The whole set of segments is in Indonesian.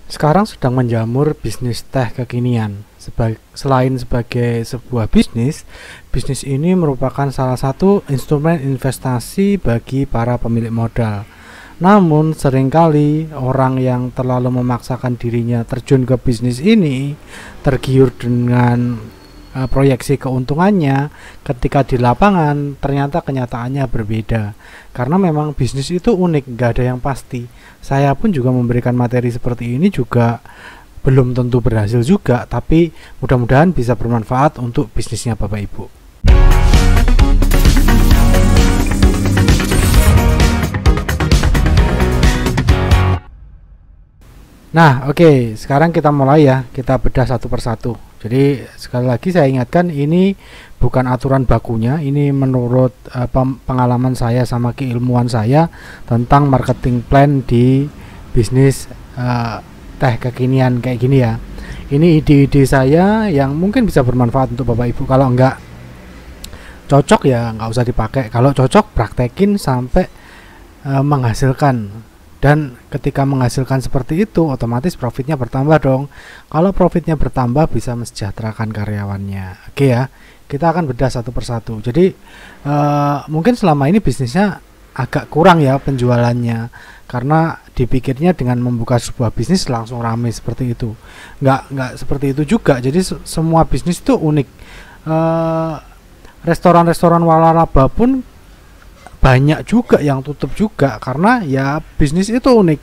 Sekarang sedang menjamur bisnis teh kekinian. Selain sebagai sebuah bisnis, bisnis ini merupakan salah satu instrumen investasi bagi para pemilik modal. Namun seringkali orang yang terlalu memaksakan dirinya terjun ke bisnis ini, tergiur dengan proyeksi keuntungannya, ketika di lapangan ternyata kenyataannya berbeda. Karena memang bisnis itu unik, nggak ada yang pasti. Saya pun juga memberikan materi seperti ini juga belum tentu berhasil juga, tapi mudah-mudahan bisa bermanfaat untuk bisnisnya Bapak Ibu. Nah, oke, sekarang kita mulai ya, kita bedah satu persatu. Jadi sekali lagi saya ingatkan, ini bukan aturan bakunya, ini menurut pengalaman saya sama keilmuan saya tentang marketing plan di bisnis teh kekinian kayak gini ya. Ini ide-ide saya yang mungkin bisa bermanfaat untuk Bapak Ibu. Kalau enggak cocok ya nggak usah dipakai. Kalau cocok praktekin sampai menghasilkan. Dan ketika menghasilkan seperti itu, otomatis profitnya bertambah dong. Kalau profitnya bertambah, bisa mensejahterakan karyawannya. Oke ya, kita akan bedah satu persatu. Jadi mungkin selama ini bisnisnya agak kurang ya penjualannya, karena dipikirnya dengan membuka sebuah bisnis langsung ramai seperti itu. Nggak seperti itu juga. Jadi semua bisnis itu unik. Restoran-restoran waralaba pun banyak juga yang tutup juga karena ya bisnis itu unik.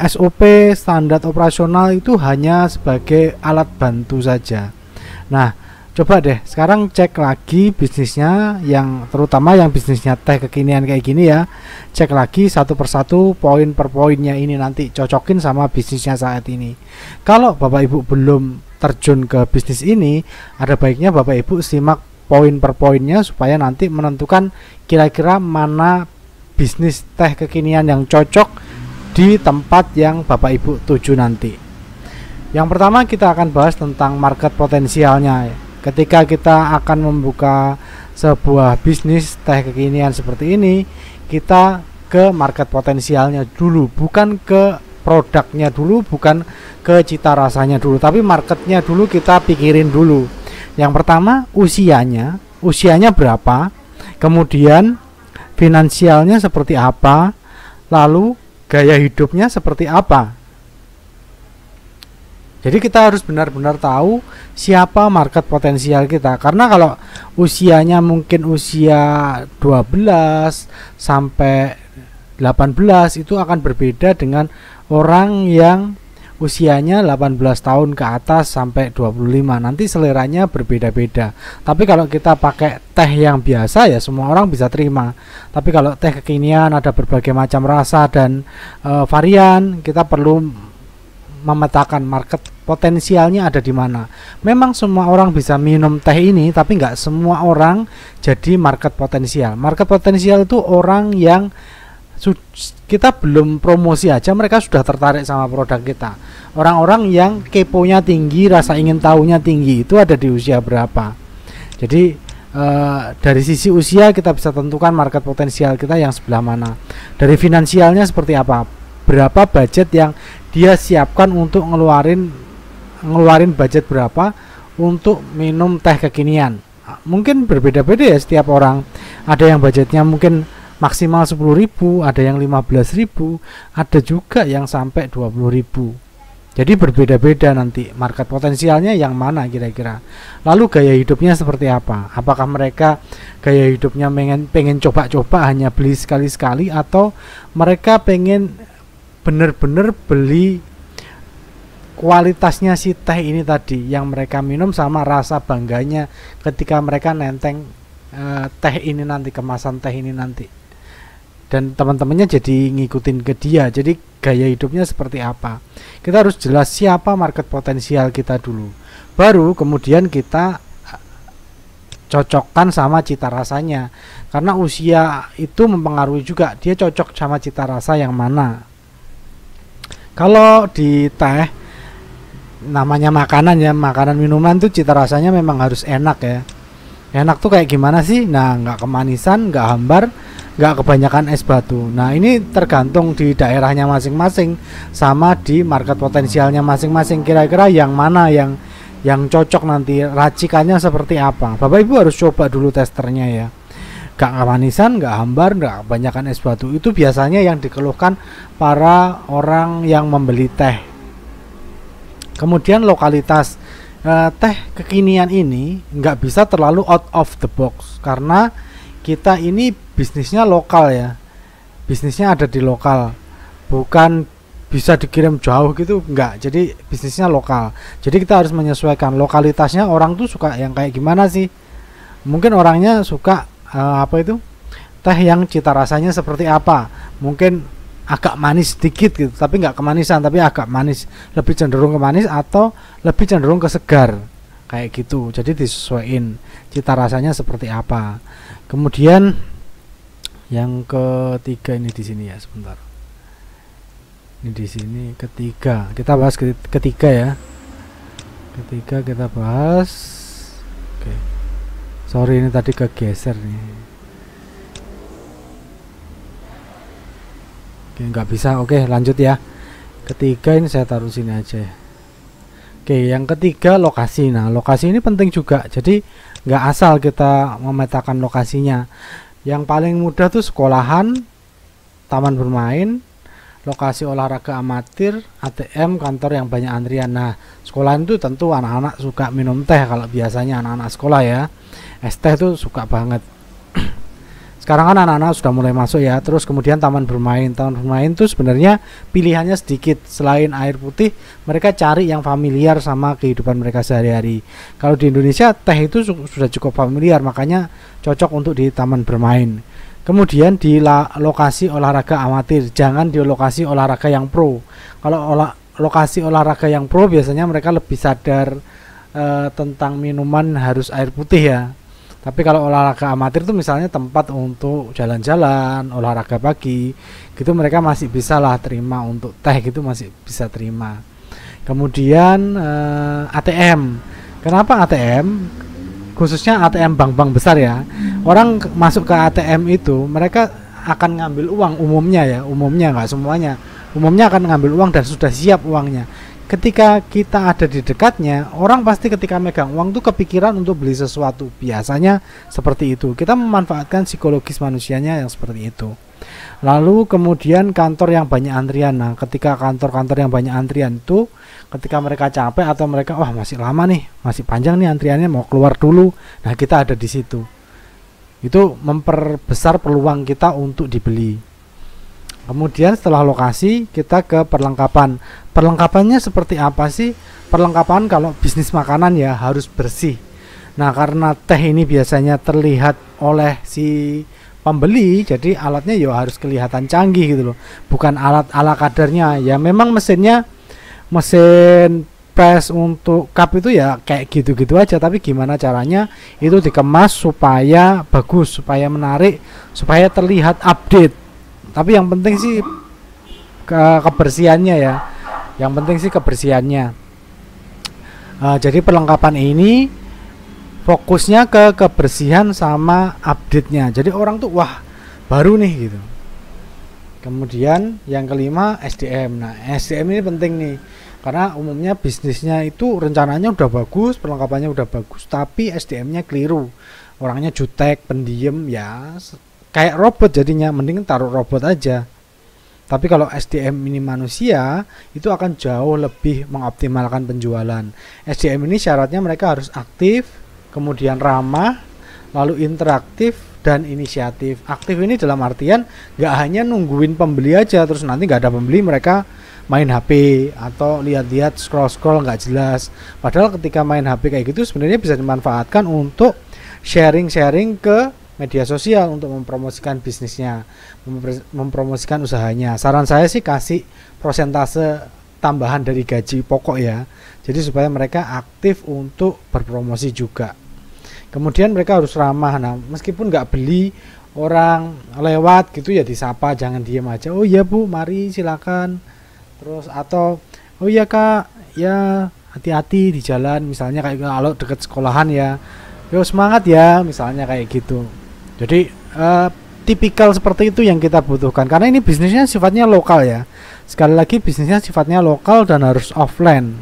SOP standar operasional itu hanya sebagai alat bantu saja. Nah, coba deh sekarang cek lagi bisnisnya, yang terutama yang bisnisnya teh kekinian kayak gini ya. Cek lagi satu persatu, poin per poinnya ini, nanti cocokin sama bisnisnya saat ini. Kalau Bapak Ibu belum terjun ke bisnis ini, ada baiknya Bapak Ibu simak poin per poinnya supaya nanti menentukan kira-kira mana bisnis teh kekinian yang cocok di tempat yang Bapak Ibu tuju nanti. Yang pertama kita akan bahas tentang market potensialnya. Ketika kita akan membuka sebuah bisnis teh kekinian seperti ini, kita ke market potensialnya dulu, bukan ke produknya dulu, bukan ke cita rasanya dulu, tapi marketnya dulu kita pikirin dulu. Yang pertama usianya berapa, kemudian finansialnya seperti apa, lalu gaya hidupnya seperti apa. Jadi kita harus benar-benar tahu siapa market potensial kita. Karena kalau usianya mungkin usia 12 sampai 18 itu akan berbeda dengan orang yang usianya 18 tahun ke atas sampai 25. Nanti seleranya berbeda-beda. Tapi kalau kita pakai teh yang biasa ya semua orang bisa terima. Tapi kalau teh kekinian ada berbagai macam rasa dan varian, kita perlu memetakan market potensialnya ada di mana. Memang semua orang bisa minum teh ini, tapi nggak semua orang jadi market potensial. Market potensial itu orang yang kita belum promosi aja mereka sudah tertarik sama produk kita. Orang-orang yang keponya tinggi, rasa ingin tahunya tinggi, itu ada di usia berapa. Jadi dari sisi usia kita bisa tentukan market potensial kita yang sebelah mana. Dari finansialnya seperti apa, berapa budget yang dia siapkan untuk ngeluarin budget berapa untuk minum teh kekinian. Mungkin berbeda-beda ya setiap orang. Ada yang budgetnya mungkin maksimal 10.000, ada yang 15.000, ada juga yang sampai 20.000. Jadi berbeda-beda nanti market potensialnya yang mana kira-kira. Lalu gaya hidupnya seperti apa? Apakah mereka gaya hidupnya pengen coba-coba hanya beli sekali-sekali, atau mereka pengen bener-bener beli kualitasnya si teh ini tadi yang mereka minum sama rasa bangganya ketika mereka nenteng teh ini nanti, kemasan teh ini nanti. Dan teman-temannya jadi ngikutin ke dia. Jadi gaya hidupnya seperti apa, kita harus jelas siapa market potensial kita dulu, baru kemudian kita cocokkan sama cita rasanya. Karena usia itu mempengaruhi juga, dia cocok sama cita rasa yang mana. Kalau di teh namanya makanan ya, makanan minuman tuh cita rasanya memang harus enak ya. Enak tuh kayak gimana sih? Nah, nggak kemanisan, nggak hambar, nggak kebanyakan es batu. Nah ini tergantung di daerahnya masing-masing sama di market potensialnya masing-masing, kira-kira yang mana yang cocok nanti racikannya seperti apa. Bapak Ibu harus coba dulu testernya ya. Gak kemanisan, gak hambar, gak kebanyakan es batu. Itu biasanya yang dikeluhkan para orang yang membeli teh. Kemudian lokalitas. Teh kekinian ini nggak bisa terlalu out of the box karena kita ini bisnisnya lokal ya, bisnisnya ada di lokal, bukan bisa dikirim jauh gitu, enggak. Jadi bisnisnya lokal, jadi kita harus menyesuaikan lokalitasnya. Orang tuh suka yang kayak gimana sih? Mungkin orangnya suka teh yang cita rasanya seperti apa, mungkin agak manis sedikit gitu, tapi nggak kemanisan, tapi agak manis, lebih cenderung ke manis atau lebih cenderung ke segar kayak gitu. Jadi disesuaikan cita rasanya seperti apa. Kemudian yang ketiga ini di sini ya, sebentar. Ini di sini ketiga, kita bahas ketiga ya. Ketiga kita bahas. Oke. Sorry ini tadi kegeser nih. Nggak bisa. Oke, lanjut ya. Ketiga ini saya taruh sini aja. Oke, yang ketiga lokasi. Nah, lokasi ini penting juga. Jadi nggak asal kita memetakan lokasinya. Yang paling mudah tuh sekolahan, taman bermain, lokasi olahraga amatir, ATM, kantor yang banyak antrian. Nah, sekolahan itu tentu anak-anak suka minum teh. Kalau biasanya anak-anak sekolah ya, es teh tuh suka banget. Sekarang kan anak-anak sudah mulai masuk ya. Terus kemudian taman bermain tuh sebenarnya pilihannya sedikit. Selain air putih, mereka cari yang familiar sama kehidupan mereka sehari-hari. Kalau di Indonesia teh itu sudah cukup familiar, makanya cocok untuk di taman bermain. Kemudian di lokasi olahraga amatir, jangan di lokasi olahraga yang pro. Kalau lokasi olahraga yang pro biasanya mereka lebih sadar tentang minuman harus air putih ya. Tapi kalau olahraga amatir itu misalnya tempat untuk jalan-jalan, olahraga pagi, gitu mereka masih bisa lah terima, untuk teh gitu masih bisa terima. Kemudian ATM. Kenapa ATM? Khususnya ATM bank-bank besar ya. Orang masuk ke ATM itu mereka akan ngambil uang umumnya nggak semuanya. Umumnya akan ngambil uang dan sudah siap uangnya. Ketika kita ada di dekatnya, orang pasti ketika megang uang tuh kepikiran untuk beli sesuatu. Biasanya seperti itu. Kita memanfaatkan psikologis manusianya yang seperti itu. Lalu kemudian kantor yang banyak antrian. Nah, ketika kantor-kantor yang banyak antrian itu, ketika mereka capek atau mereka masih lama nih, masih panjang nih antriannya, mau keluar dulu. Nah, kita ada di situ. Itu memperbesar peluang kita untuk dibeli. Kemudian setelah lokasi kita ke perlengkapan. Perlengkapannya seperti apa sih? Perlengkapan kalau bisnis makanan ya harus bersih. Nah, karena teh ini biasanya terlihat oleh si pembeli, jadi alatnya ya harus kelihatan canggih gitu loh. Bukan alat ala kadarnya. Ya memang mesin press untuk cup itu ya kayak gitu-gitu aja, tapi gimana caranya itu dikemas supaya bagus, supaya menarik, supaya terlihat update. Tapi yang penting sih kebersihannya ya. Yang penting sih kebersihannya. Jadi perlengkapan ini fokusnya ke kebersihan sama update-nya. Jadi orang tuh wah baru nih gitu. Kemudian yang kelima SDM. Nah, SDM ini penting nih. Karena umumnya bisnisnya itu rencananya udah bagus, perlengkapannya udah bagus, tapi SDM-nya keliru. Orangnya jutek, pendiam ya. Kayak robot jadinya, mending taruh robot aja. Tapi kalau SDM ini manusia, itu akan jauh lebih mengoptimalkan penjualan. SDM ini syaratnya mereka harus aktif, kemudian ramah, lalu interaktif dan inisiatif. Aktif ini dalam artian nggak hanya nungguin pembeli aja, terus nanti nggak ada pembeli mereka main HP atau lihat-lihat scroll-scroll nggak jelas. Padahal ketika main HP kayak gitu sebenarnya bisa dimanfaatkan untuk sharing-sharing ke media sosial untuk mempromosikan bisnisnya, mempromosikan usahanya. Saran saya sih kasih persentase tambahan dari gaji pokok ya. Jadi supaya mereka aktif untuk berpromosi juga. Kemudian mereka harus ramah. Nah, meskipun nggak beli, orang lewat gitu ya disapa, jangan diem aja. Oh iya Bu, mari silakan. Terus atau oh iya Kak, ya hati-hati di jalan. Misalnya kayak kalau deket sekolahan ya, yo semangat ya, misalnya kayak gitu. Jadi tipikal seperti itu yang kita butuhkan, karena ini bisnisnya sifatnya lokal ya. Sekali lagi bisnisnya sifatnya lokal dan harus offline.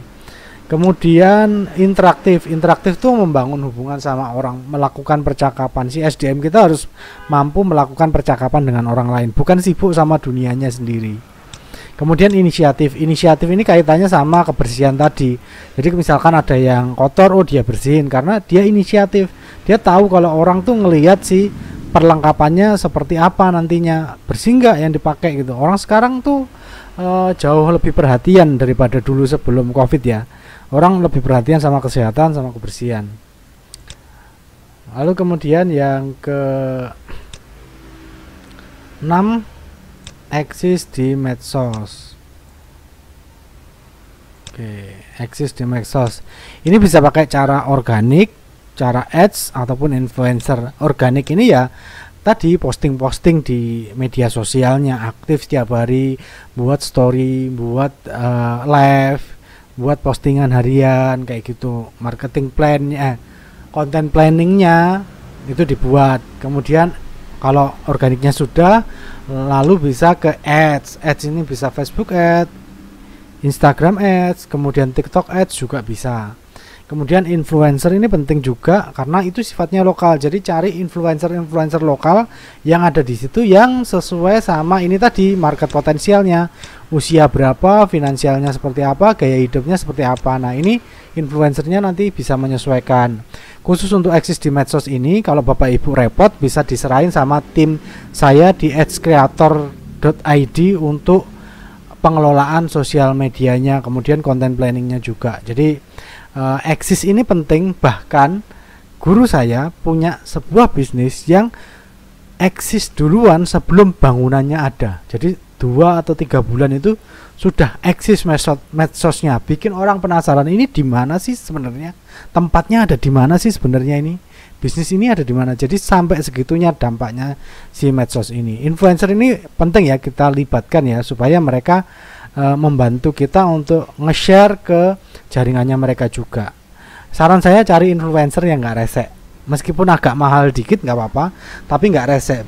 Kemudian interaktif tuh membangun hubungan sama orang, melakukan percakapan. Si SDM kita harus mampu melakukan percakapan dengan orang lain, bukan sibuk sama dunianya sendiri. Kemudian inisiatif ini kaitannya sama kebersihan tadi. Jadi misalkan ada yang kotor, oh dia bersihin karena dia inisiatif. Dia tahu kalau orang tuh ngelihat si perlengkapannya seperti apa nantinya, bersih nggak yang dipakai gitu. Orang sekarang tuh jauh lebih perhatian daripada dulu sebelum COVID ya. Orang lebih perhatian sama kesehatan, sama kebersihan. Lalu kemudian yang ke 6, eksis di medsos. Oke, eksis di medsos. Ini bisa pakai cara organik, cara ads ataupun influencer. Organik ini ya tadi posting-posting di media sosialnya, aktif setiap hari, buat story, buat live, buat postingan harian kayak gitu. Marketing plan-nya, content planningnya itu dibuat. Kemudian kalau organiknya sudah, lalu bisa ke ads. Ads ini bisa Facebook ads, Instagram ads, kemudian TikTok ads juga bisa. Kemudian influencer ini penting juga karena itu sifatnya lokal. Jadi cari influencer lokal yang ada di situ yang sesuai sama ini tadi, market potensialnya, usia berapa, finansialnya seperti apa, gaya hidupnya seperti apa. Nah, ini influencernya nanti bisa menyesuaikan. Khusus untuk eksis di medsos ini, kalau Bapak Ibu repot bisa diserahin sama tim saya di adscreator.id untuk pengelolaan sosial medianya, kemudian content planningnya juga. Jadi eksis ini penting, bahkan guru saya punya sebuah bisnis yang eksis duluan sebelum bangunannya ada. Jadi 2 atau 3 bulan itu sudah eksis medsosnya, bikin orang penasaran ini di mana sih sebenarnya, tempatnya ada di mana sih sebenarnya, ini bisnis ini ada di mana. Jadi sampai segitunya dampaknya si medsos ini. Influencer ini penting ya kita libatkan ya, supaya mereka membantu kita untuk nge-share ke jaringannya mereka juga. Saran saya cari influencer yang nggak resek, meskipun agak mahal dikit nggak apa-apa, tapi nggak resek.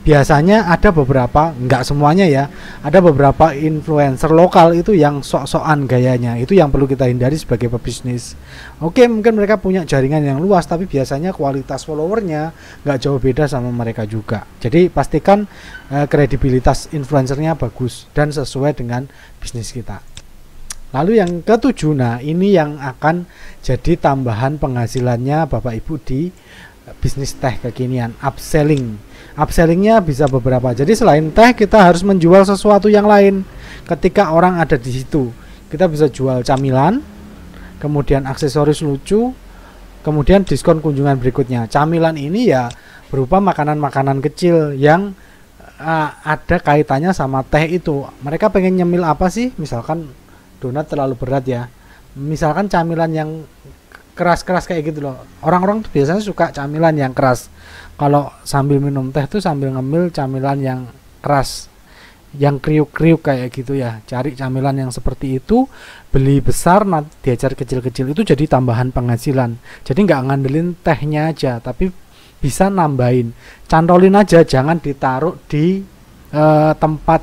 Biasanya ada beberapa, nggak semuanya ya, ada beberapa influencer lokal itu yang sok-sokan gayanya, itu yang perlu kita hindari sebagai pebisnis. Oke, mungkin mereka punya jaringan yang luas, tapi biasanya kualitas followernya nggak jauh beda sama mereka juga. Jadi pastikan kredibilitas influencernya bagus dan sesuai dengan bisnis kita. Lalu yang ke-7, nah ini yang akan jadi tambahan penghasilannya Bapak Ibu di bisnis teh kekinian, upselling. Upsellingnya bisa beberapa. Jadi selain teh kita harus menjual sesuatu yang lain. Ketika orang ada di situ, kita bisa jual camilan, kemudian aksesoris lucu, kemudian diskon kunjungan berikutnya. Camilan ini ya berupa makanan-makanan kecil yang ada kaitannya sama teh itu. Mereka pengen nyemil apa sih? Misalkan donat terlalu berat ya. Misalkan camilan yang keras-keras kayak gitu loh. Orang-orang tuh biasanya suka camilan yang keras. Kalau sambil minum teh tuh sambil ngemil camilan yang keras, yang kriuk-kriuk kayak gitu ya. Cari camilan yang seperti itu, beli besar, nanti diajar kecil-kecil, itu jadi tambahan penghasilan. Jadi nggak ngandelin tehnya aja, tapi bisa nambahin. Cantolin aja, jangan ditaruh di tempat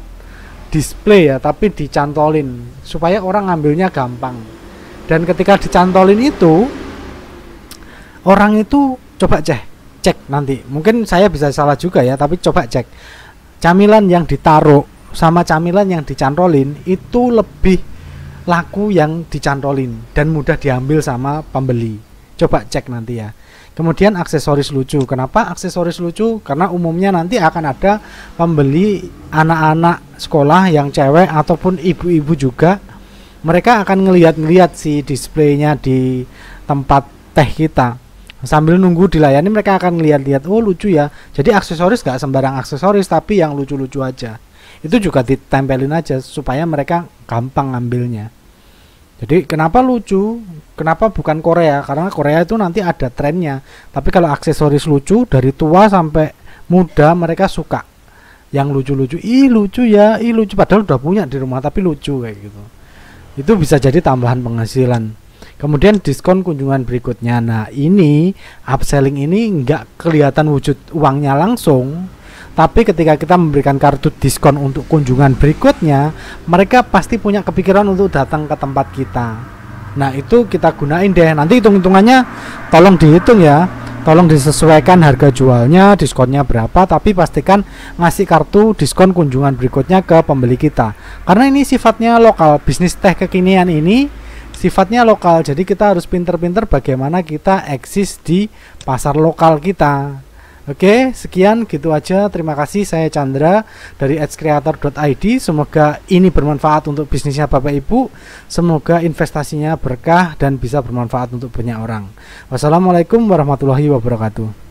display ya, tapi dicantolin supaya orang ngambilnya gampang. Dan ketika dicantolin itu, orang itu coba cek nanti, mungkin saya bisa salah juga ya, tapi coba cek camilan yang ditaruh sama camilan yang dicantolin itu lebih laku yang dicantolin dan mudah diambil sama pembeli. Coba cek nanti ya. Kemudian aksesoris lucu. Kenapa aksesoris lucu? Karena umumnya nanti akan ada pembeli anak-anak sekolah yang cewek ataupun ibu-ibu juga. Mereka akan ngelihat si displaynya di tempat teh kita. Sambil nunggu dilayani mereka akan lihat-lihat, oh lucu ya. Jadi aksesoris gak sembarang aksesoris, tapi yang lucu-lucu aja. Itu juga ditempelin aja supaya mereka gampang ngambilnya. Jadi kenapa lucu? Kenapa bukan Korea? Karena Korea itu nanti ada trennya. Tapi kalau aksesoris lucu dari tua sampai muda mereka suka. Yang lucu-lucu, ih lucu ya, ih lucu, padahal udah punya di rumah tapi lucu kayak gitu. Itu bisa jadi tambahan penghasilan. Kemudian diskon kunjungan berikutnya. Nah ini upselling ini nggak kelihatan wujud uangnya langsung, Tapi ketika kita memberikan kartu diskon untuk kunjungan berikutnya, mereka pasti punya kepikiran untuk datang ke tempat kita. Nah, itu kita gunain deh. Nanti hitung-hitungannya tolong dihitung ya. Tolong disesuaikan harga jualnya, diskonnya berapa, tapi pastikan ngasih kartu diskon kunjungan berikutnya ke pembeli kita. Karena ini sifatnya lokal, bisnis teh kekinian ini sifatnya lokal. Jadi kita harus pinter-pinter bagaimana kita eksis di pasar lokal kita. Oke, sekian gitu aja. Terima kasih, saya Chandra dari edgecreator.id. Semoga ini bermanfaat untuk bisnisnya Bapak Ibu. Semoga investasinya berkah dan bisa bermanfaat untuk banyak orang. Wassalamualaikum warahmatullahi wabarakatuh.